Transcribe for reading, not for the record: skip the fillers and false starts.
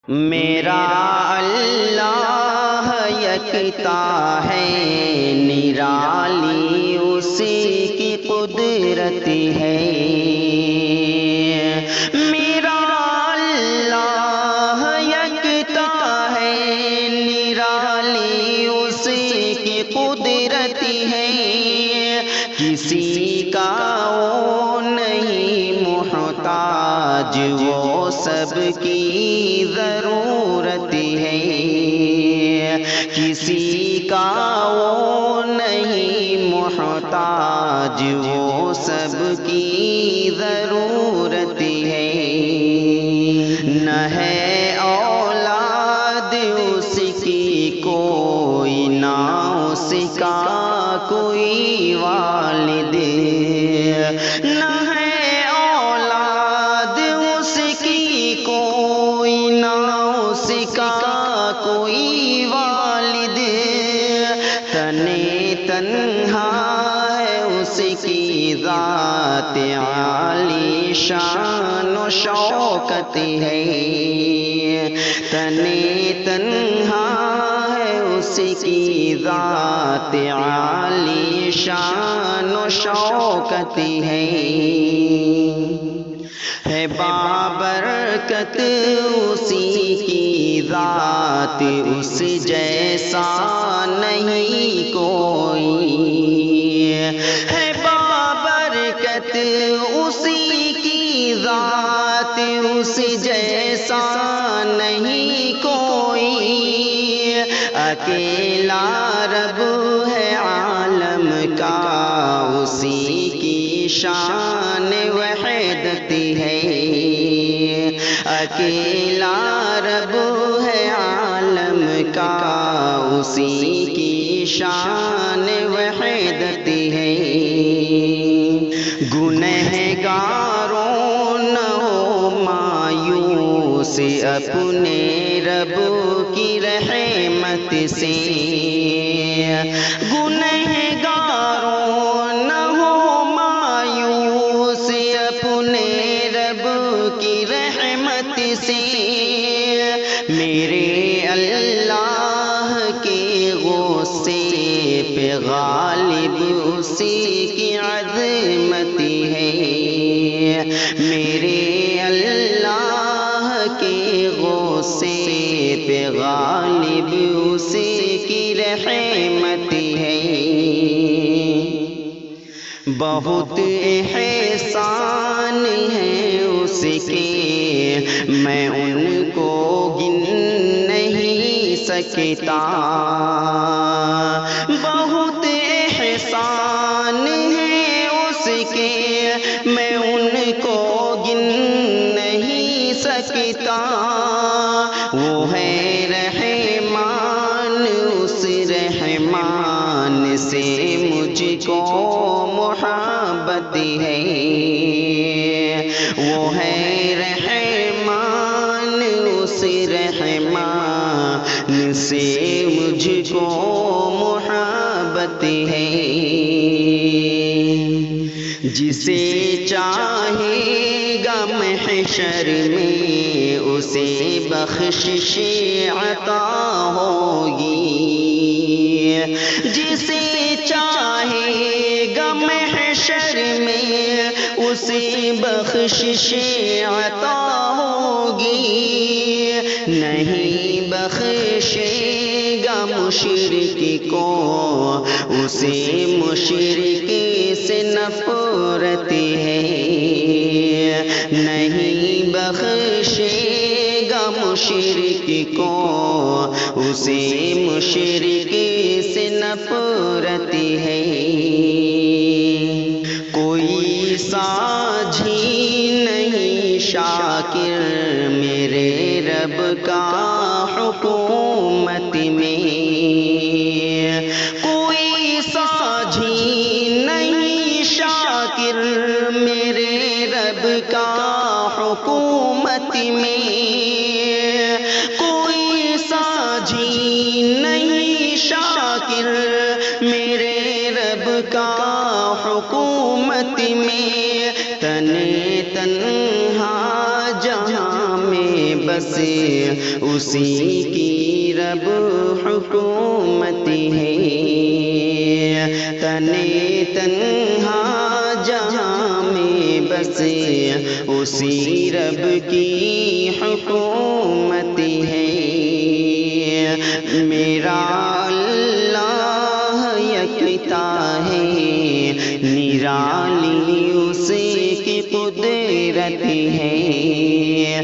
میرا اللہ یکتا ہے، نرالی اسی کی قدرت ہے۔ میرا اللہ یکتا ہے، نرالی اسی کی قدرت ہے۔ کسی کا وہ نہیں محتاج، وہ سب کی ضرورت ہے۔ کسی کا وہ نہیں محتاج، وہ سب کی ضرورت ہے۔ نہ ہے اولاد اس کی کوئی، نہ اس کا کوئی والد، نہ ہے اولاد اس کی کوئی، نہ اس کا کوئی والد۔ تنے تنہا ہے اس کی ذات، عالی شان و شوکت ہے۔ تنے تنہا ہے اس کی ذات، عالی شان و شوکت ہے۔ ہے بابرکت اسی کی ذات، اس جیسا نہیں کوئی۔ ہے بابرکت اسی کی ذات، اس جیسا نہیں کوئی۔ اکیلا رب ہے عالم کا، اسی کی شان وحدت ہے۔ اکیلا رب ہے عالم کا، اسی کی شان وحدت ہے۔ گنہگاروں نہ ہو مایوس اپنے رب کی رحمت سے۔ گنہگاروں نہ ہو مایوس اپنے رب کی رحمت سے۔ میرے اللہ کے غصے پہ غالب اسی کی عظمت ہے۔ میرے اللہ کے غصے پہ غالب اسی کی رحمت ہے۔ بہت احسان ہے اس کے، میں ان کو گن نہیں سکتا۔ بہت احسان ہے اس کے، میں ان کو گن نہیں سکتا۔ وہ ہے رحمان، اس رحمان سے مجھ کو محبت ہے۔ وہ ہے رحمان، اس رحمان سے مجھ کو محبت ہے۔ جسے چاہے گا محشر میں، اسے بخشش عطا ہوگی۔ جسے چاہے گا محشر میں، اسے بخشش عطا ہوگی۔ نہیں بخشے گا مشرک کو، اسے مشرک سے نفرت ہے۔ نہیں بخشے گا مشرک کو، اسے مشرک سے نفرت ہے۔ کوئی ساجھی نہیں شاکر میرے رب کا حکومت میں۔ کوئی ساجھی نہیں شاکر میرے رب کا حکومت میں۔ کوئی ساجھی نہیں شاکر میرے رب کا حکومت میں۔ تن تنہا جہاں میں بس اسی کی رب حکومت ہے، تنے تنہا جہاں میں بس اسی رب کی حکومت ہے۔ میرا اللہ یکتا ہے، نرالی اس کی قدرت ہے،